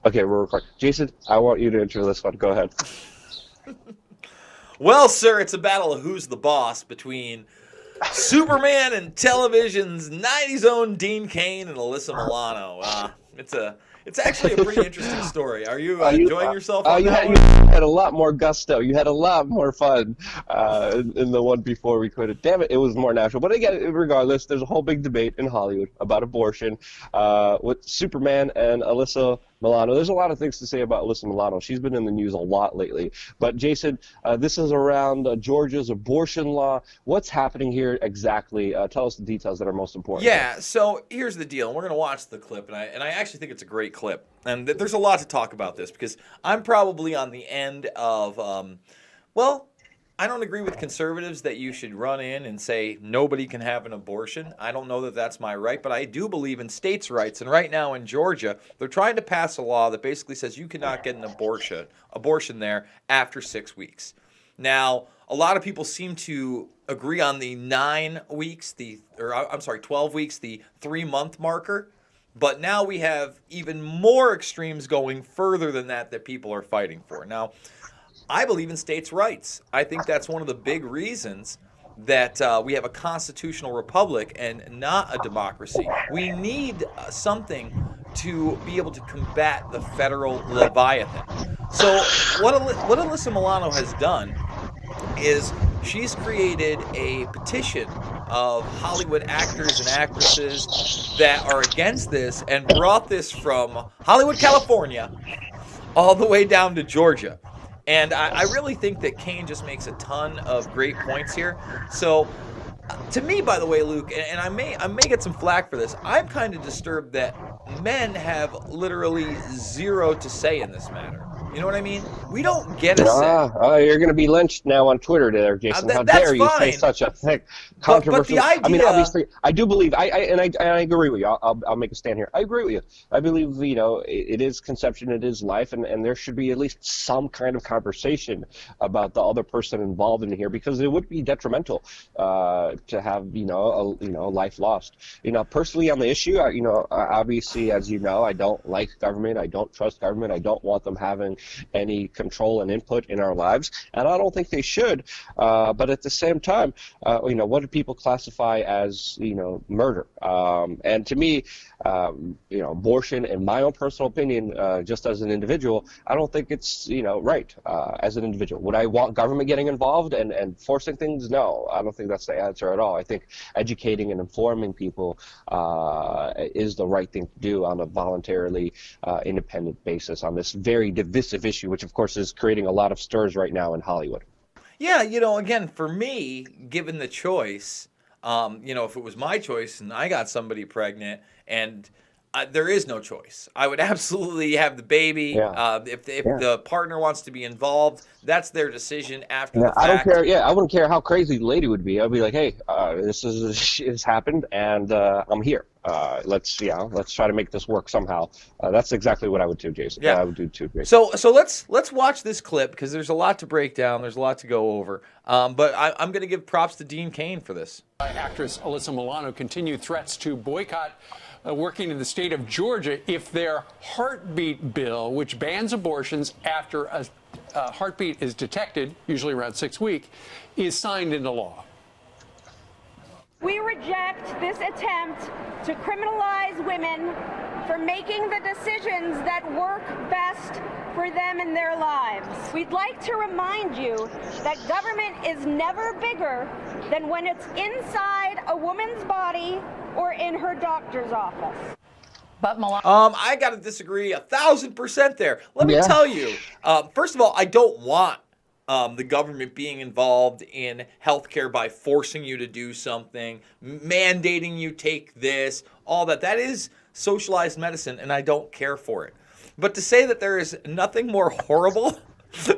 Okay, we're recording. Jason, I want you to intro this one. Go ahead. Well, sir, it's a battle of who's the boss between Superman and television's 90s own Dean Cain and Alyssa Milano. It's actually a pretty interesting story. Are you enjoying yourself on that one? You had a lot more gusto. You had a lot more fun in the one before we quit it. Damn it, it was more natural. But again, regardless, there's a whole big debate in Hollywood about abortion with Superman and Alyssa Milano. There's a lot of things to say about Alyssa Milano. She's been in the news a lot lately. But Jason, this is around Georgia's abortion law. What's happening here exactly? Tell us the details that are most important. Yeah, so here's the deal. We're going to watch the clip, and I actually think it's a great clip. And there's a lot to talk about this because I'm probably on the end of, I don't agree with conservatives that you should run in and say nobody can have an abortion. I don't know that that's my right, but I do believe in states' rights. And right now in Georgia, they're trying to pass a law that basically says you cannot get an abortion there after 6 weeks. Now, a lot of people seem to agree on the 9 weeks, 12 weeks, the 3-month marker. But now we have even more extremes going further than that people are fighting for. Now, I believe in states' rights. I think that's one of the big reasons that we have a constitutional republic and not a democracy. We need something to be able to combat the federal Leviathan. So what Alyssa Milano has done is she's created a petition of Hollywood actors and actresses that are against this and brought this from Hollywood, California, all the way down to Georgia. And I really think that Cain just makes a ton of great points here. So, to me, by the way, Luke, and I may get some flack for this, I'm kind of disturbed that men have literally zero to say in this matter. You know what I mean? We don't get a say. You're going to be lynched now on Twitter there, Jason. How dare you say such a thing? Controversial. But the idea... I mean, obviously, I do believe, I agree with you. I'll make a stand here. I agree with you. I believe, it is conception, it is life, and there should be at least some kind of conversation about the other person involved in here, because it would be detrimental to have, life lost. Personally on the issue, obviously, as you know, I don't like government. I don't trust government. I don't want them having any control and input in our lives, and I don't think they should. But at the same time, what do people classify as, murder? And to me, abortion, in my own personal opinion, just as an individual, I don't think it's, right as an individual. Would I want government getting involved and forcing things? No, I don't think that's the answer at all. I think educating and informing people is the right thing to do on a voluntarily independent basis on this very divisive issue, which of course is creating a lot of stirs right now in Hollywood. Yeah, again, for me, given the choice, if it was my choice and I got somebody pregnant and there is no choice, I would absolutely have the baby. Yeah. If the partner wants to be involved, that's their decision after the fact. I don't care. Yeah, I wouldn't care how crazy the lady would be. I'd be like, hey, this has happened, and I'm here. Let's try to make this work somehow. That's exactly what I would do, Jason. Yeah, I would do too. Jason. So let's watch this clip because there's a lot to break down. There's a lot to go over. But I'm going to give props to Dean Cain for this. Actress Alyssa Milano continued threats to boycott working in the state of Georgia if their heartbeat bill, which bans abortions after a heartbeat is detected, usually around 6 weeks, is signed into law. We reject this attempt to criminalize women for making the decisions that work best for them in their lives. We'd like to remind you that government is never bigger than when it's inside a woman's body or in her doctor's office. But I got to disagree 1,000% there. Let me tell you, first of all, I don't want the government being involved in healthcare by forcing you to do something, mandating you take this, all that. That is socialized medicine, and I don't care for it. But to say that there is nothing more horrible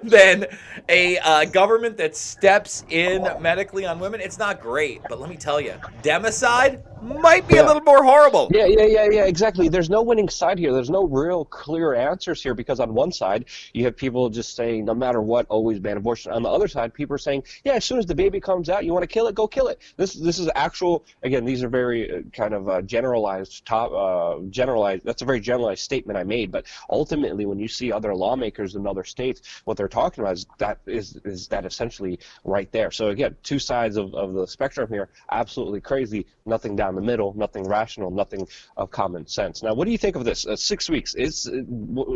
than a government that steps in medically on women, it's not great. But let me tell you, democide, might be a little more horrible. Yeah, exactly. There's no winning side here. There's no real clear answers here because on one side, you have people just saying, no matter what, always ban abortion. On the other side, people are saying, yeah, as soon as the baby comes out, you want to kill it, go kill it. This is actual, again, these are very kind of generalized, that's a very generalized statement I made, but ultimately when you see other lawmakers in other states, what they're talking about is that essentially right there. So again, two sides of the spectrum here, absolutely crazy, nothing down the middle, nothing rational, nothing of common sense. Now, what do you think of this? 6 weeks. Is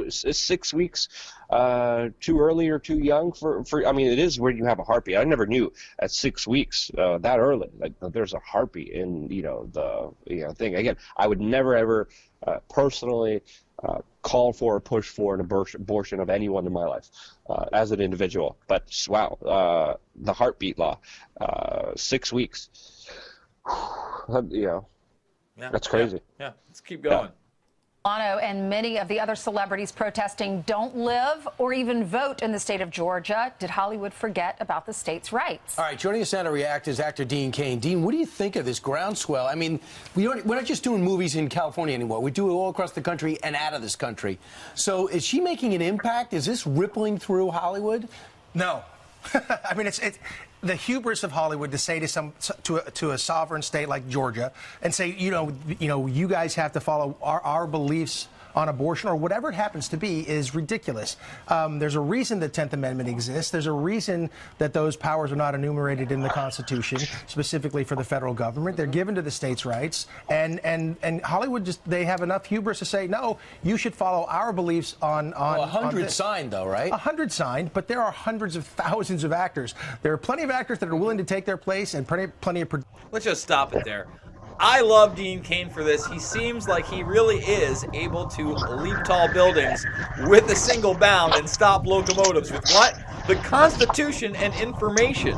6 weeks too early or too young for? I mean, it is where you have a heartbeat. I never knew at 6 weeks that early, like there's a heartbeat in the thing. Again, I would never ever personally call for or push for an abortion of anyone in my life as an individual. But wow, the heartbeat law, 6 weeks. That's crazy. Yeah, let's keep going. Milano and many of the other celebrities protesting don't live or even vote in the state of Georgia. Did Hollywood forget about the state's rights? All right, joining us now to react is actor Dean Cain. Dean, what do you think of this groundswell? I mean, we're not just doing movies in California anymore. We do it all across the country and out of this country. So is she making an impact? Is this rippling through Hollywood? No. I mean, it's the hubris of Hollywood to say to a sovereign state like Georgia and say, you guys have to follow our beliefs on abortion or whatever it happens to be is ridiculous. There's a reason the 10th Amendment exists. There's a reason that those powers are not enumerated in the Constitution, specifically for the federal government. They're given to the states' rights. And Hollywood they have enough hubris to say, no, you should follow our beliefs on 100 signed, though, right? 100 signed, but there are hundreds of thousands of actors. There are plenty of actors that are willing to take their place and plenty of... Let's just stop it there. I love Dean Cain for this. He seems like he really is able to leap tall buildings with a single bound and stop locomotives with what? The Constitution and information.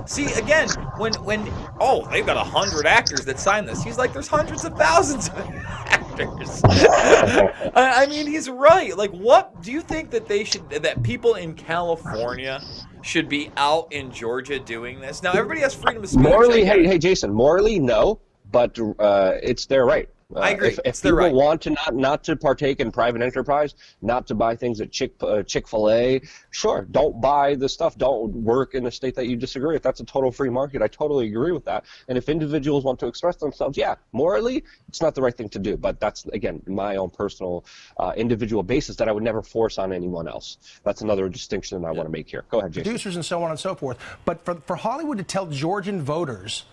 See, again, when they've got 100 actors that signed this. He's like, there's hundreds of thousands of actors. I mean, he's right. Like, what do you think that people in California should be out in Georgia doing this? Now, everybody has freedom of speech. Morally, hey, Jason, morally, no. But it's their right. I agree. If people want to not to partake in private enterprise, not to buy things at Chick-fil-A, sure, don't buy the stuff. Don't work in a state that you disagree with. That's a total free market. I totally agree with that. And if individuals want to express themselves, yeah, morally, it's not the right thing to do. But that's, again, my own personal individual basis that I would never force on anyone else. That's another distinction that I want to make here. Go ahead, Jason. Producers and so on and so forth. But for Hollywood to tell Georgian voters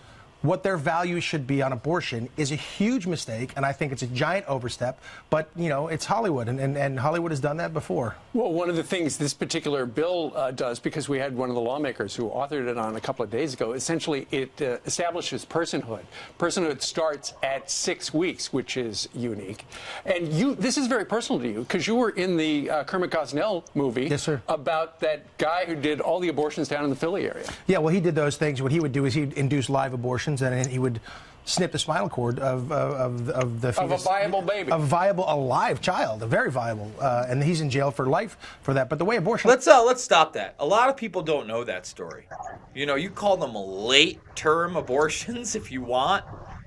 what their values should be on abortion is a huge mistake, and I think it's a giant overstep. But, it's Hollywood, and Hollywood has done that before. Well, one of the things this particular bill does, because we had one of the lawmakers who authored it on a couple of days ago, essentially it establishes personhood. Personhood starts at 6 weeks, which is unique. And this is very personal to you, because you were in the Kermit Gosnell movie. Yes, sir. About that guy who did all the abortions down in the Philly area. Yeah, well, he did those things. What he would do is he'd induce live abortions, and he would snip the spinal cord of the fetus. Of a viable baby. A live child, a very viable, and he's in jail for life for that. But the way abortion... Let's stop that. A lot of people don't know that story. You call them late-term abortions if you want,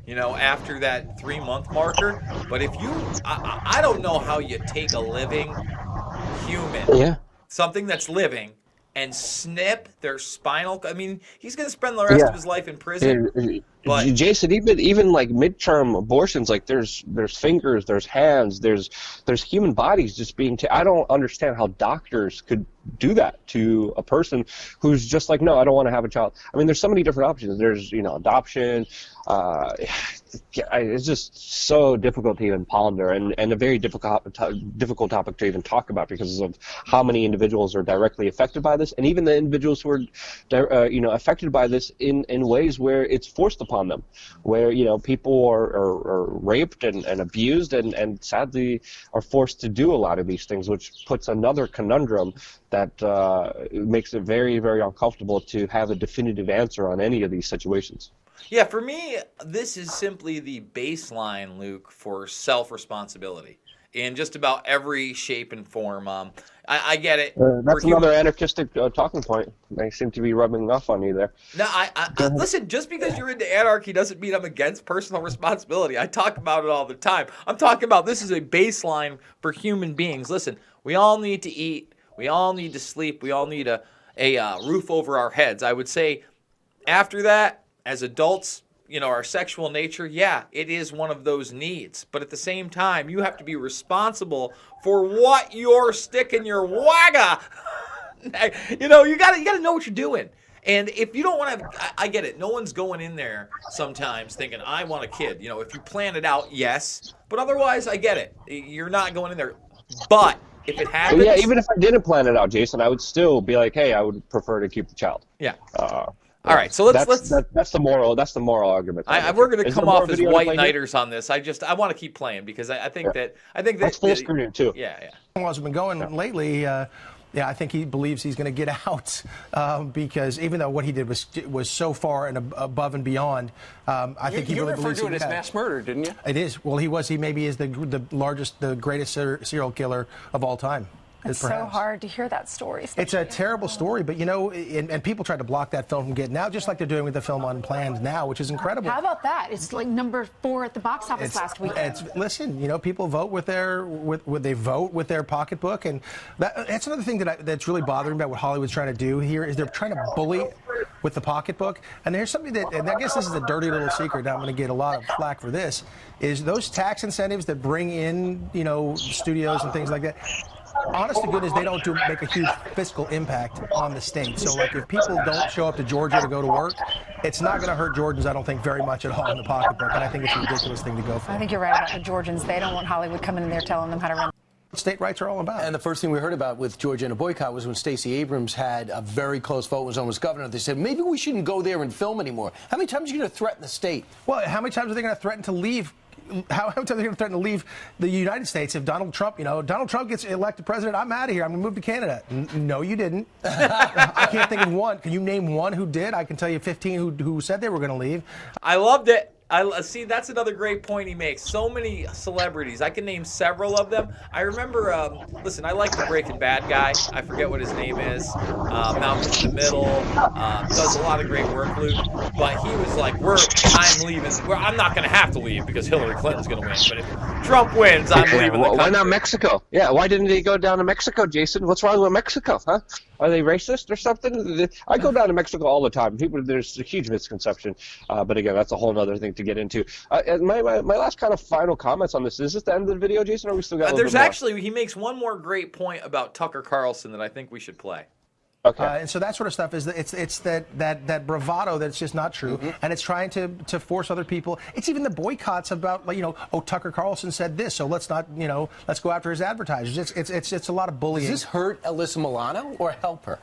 after that 3-month marker. But if I don't know how you take a living human, something that's living, and snip their spinal. I mean, he's going to spend the rest of his life in prison. But Jason, even like midterm abortions, like there's fingers, there's hands, there's human bodies just being. I don't understand how doctors could do that to a person who's just like, no, I don't want to have a child. I mean, there's so many different options. There's adoption. It's just so difficult to even ponder, and a very difficult topic to even talk about because of how many individuals are directly affected by this, and even the individuals who are affected by this in ways where it's forced upon them, where people are raped and abused and sadly are forced to do a lot of these things, which puts another conundrum that makes it very, very uncomfortable to have a definitive answer on any of these situations. Yeah, for me, this is simply the baseline, Luke, for self-responsibility. in just about every shape and form. I get it. That's another anarchistic talking point. They seem to be rubbing off on you there. No, listen, just because you're into anarchy doesn't mean I'm against personal responsibility. I talk about it all the time. I'm talking about this is a baseline for human beings. Listen, we all need to eat. We all need to sleep. We all need a roof over our heads. I would say after that, as adults, our sexual nature, yeah, it is one of those needs. But at the same time, you have to be responsible for what you're sticking your wagga. You gotta know what you're doing. And if you don't want to, I get it. No one's going in there sometimes thinking, I want a kid. If you plan it out, yes. But otherwise, I get it. You're not going in there. But if it happens. Yeah, even if I didn't plan it out, Jason, I would still be like, hey, I would prefer to keep the child. Yeah. All right, so let's. That's the moral argument. We're going to come off as white knighters on this. I want to keep playing because I think that that's full screen too. Yeah. Laws have been going lately. I think he believes he's going to get out because even though what he did was so far and above and beyond, I think he really believes. You referred to it as mass murder, didn't you? It is. Well, he maybe is the largest, the greatest serial killer of all time. It's so hard to hear that story. It's a terrible story, but and people tried to block that film from getting out, just like they're doing with the film Unplanned now, which is incredible. How about that? It's like number 4 at the box office last week. Listen, people vote with their pocketbook, and that's another thing that's really bothering about what Hollywood's trying to do here is they're trying to bully with the pocketbook. And there's something and I guess this is a dirty little secret. Now I'm going to get a lot of flack for this. Is those tax incentives that bring in studios and things like that. Honest to goodness, they don't make a huge fiscal impact on the state. So, like, if people don't show up to Georgia to go to work, it's not going to hurt Georgians, I don't think, very much at all in the pocketbook. And I think it's a ridiculous thing to go for. I think you're right about the Georgians. They don't want Hollywood coming in there telling them how to run. State rights are all about. And the first thing we heard about with Georgia and a boycott was when Stacey Abrams had a very close vote, was almost governor. They said, maybe we shouldn't go there and film anymore. How many times are you going to threaten the state? Well, how many times are they going to threaten to leave? How many times are they going to threaten to leave the United States if Donald Trump gets elected president? I'm out of here. I'm going to move to Canada. No, you didn't. I can't think of one. Can you name one who did? I can tell you 15 who said they were going to leave. I loved it. I see. That's another great point he makes. So many celebrities. I can name several of them. I remember. Listen, I like the Breaking Bad guy. I forget what his name is. Malcolm in the Middle. Does a lot of great work, Luke. But he was like, I'm leaving. I'm not going to have to leave because Hillary Clinton's going to win. But if Trump wins, I'm leaving the country. Why not Mexico? Yeah. Why didn't he go down to Mexico, Jason? What's wrong with Mexico? Huh? Are they racist or something? I go down to Mexico all the time. There's a huge misconception. But again, that's a whole other thing to get into. My last kind of final comments on this. Is this the end of the video, Jason, or we still got a little bit more? Actually, he makes one more great point about Tucker Carlson that I think we should play. Okay. And so that sort of stuff it's that bravado that's just not true, and it's trying to force other people. It's even the boycotts about Tucker Carlson said this, so let's not let's go after his advertisers. It's a lot of bullying. Does this hurt Alyssa Milano or help her?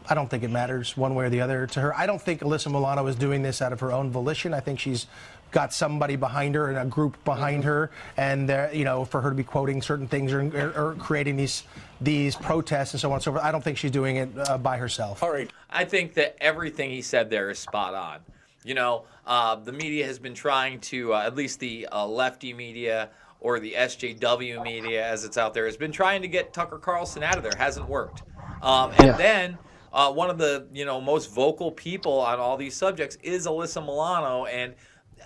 I don't think it matters one way or the other to her. I don't think Alyssa Milano is doing this out of her own volition. I think she's got somebody behind her and a group behind her, and for her to be quoting certain things or creating these protests and so on and so forth. I don't think she's doing it by herself. All right. I think that everything he said there is spot on. The media has been trying to, at least the lefty media or the SJW media, as it's out there, has been trying to get Tucker Carlson out of there. Hasn't worked. Then one of the most vocal people on all these subjects is Alyssa Milano. And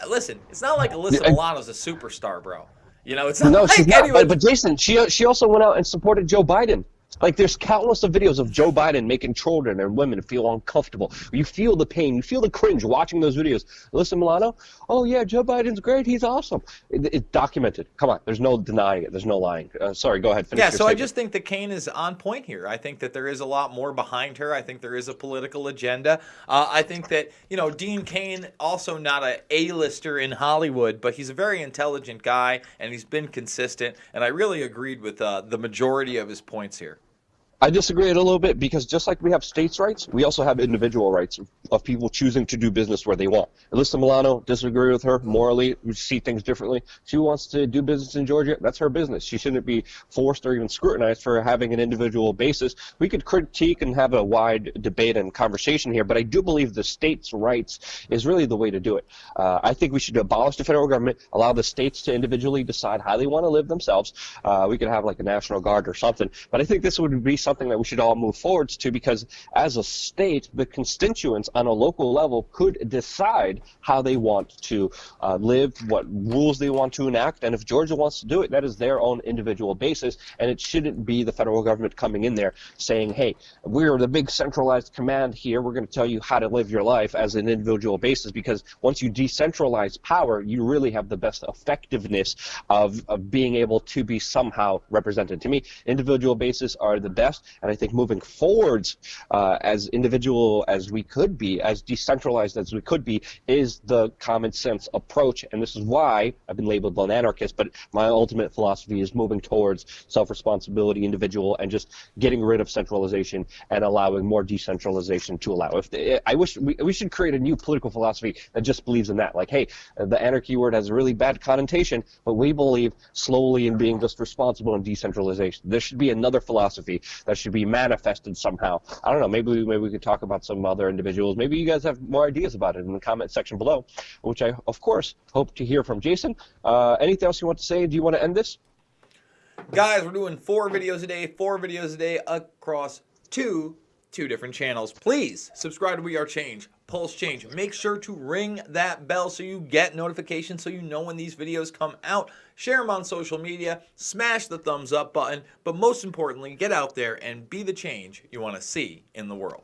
listen, it's not like Alyssa Milano's a superstar, bro. It's not she's not. But Jason, she also went out and supported Joe Biden. Like, there's countless of videos of Joe Biden making children and women feel uncomfortable. You feel the pain. You feel the cringe watching those videos. Alyssa Milano, oh, yeah, Joe Biden's great. He's awesome. It's documented. Come on. There's no denying it. There's no lying. Sorry, go ahead. Finish your statement. I just think that Cain is on point here. I think that there is a lot more behind her. I think there is a political agenda. I think that, Dean Cain, also not an A-lister in Hollywood, but he's a very intelligent guy, and he's been consistent. And I really agreed with the majority of his points here. I disagree a little bit because just like we have states' rights, we also have individual rights of people choosing to do business where they want. Alyssa Milano, disagree with her morally. We see things differently. She wants to do business in Georgia. That's her business. She shouldn't be forced or even scrutinized for having an individual basis. We could critique and have a wide debate and conversation here, but I do believe the states' rights is really the way to do it. I think we should abolish the federal government, allow the states to individually decide how they want to live themselves. We could have like a National Guard or something, but I think this would be something that we should all move forwards to, because as a state, the constituents on a local level could decide how they want to live, what rules they want to enact, and if Georgia wants to do it, that is their own individual basis, and it shouldn't be the federal government coming in there saying, hey, we're the big centralized command here, we're going to tell you how to live your life as an individual basis, because once you decentralize power, you really have the best effectiveness of being able to be somehow represented. To me, individual bases are the best, and I think moving forwards as individual as we could be, as decentralized as we could be, is the common sense approach. And this is why I've been labeled an anarchist, but my ultimate philosophy is moving towards self-responsibility, individual, and just getting rid of centralization and allowing more decentralization to allow. I wish we should create a new political philosophy that just believes in that. Like, hey, the anarchy word has a really bad connotation, but we believe slowly in being just responsible and decentralization. There should be another philosophy that should be manifested somehow. I don't know, maybe we could talk about some other individuals. Maybe you guys have more ideas about it in the comment section below, which I, of course, hope to hear from Jason. Anything else you want to say? Do you want to end this? Guys, we're doing 4 videos a day across two different channels. Please subscribe to We Are Change, Pulse Change. Make sure to ring that bell so you get notifications, so you know when these videos come out. Share them on social media, smash the thumbs up button, but most importantly, get out there and be the change you want to see in the world.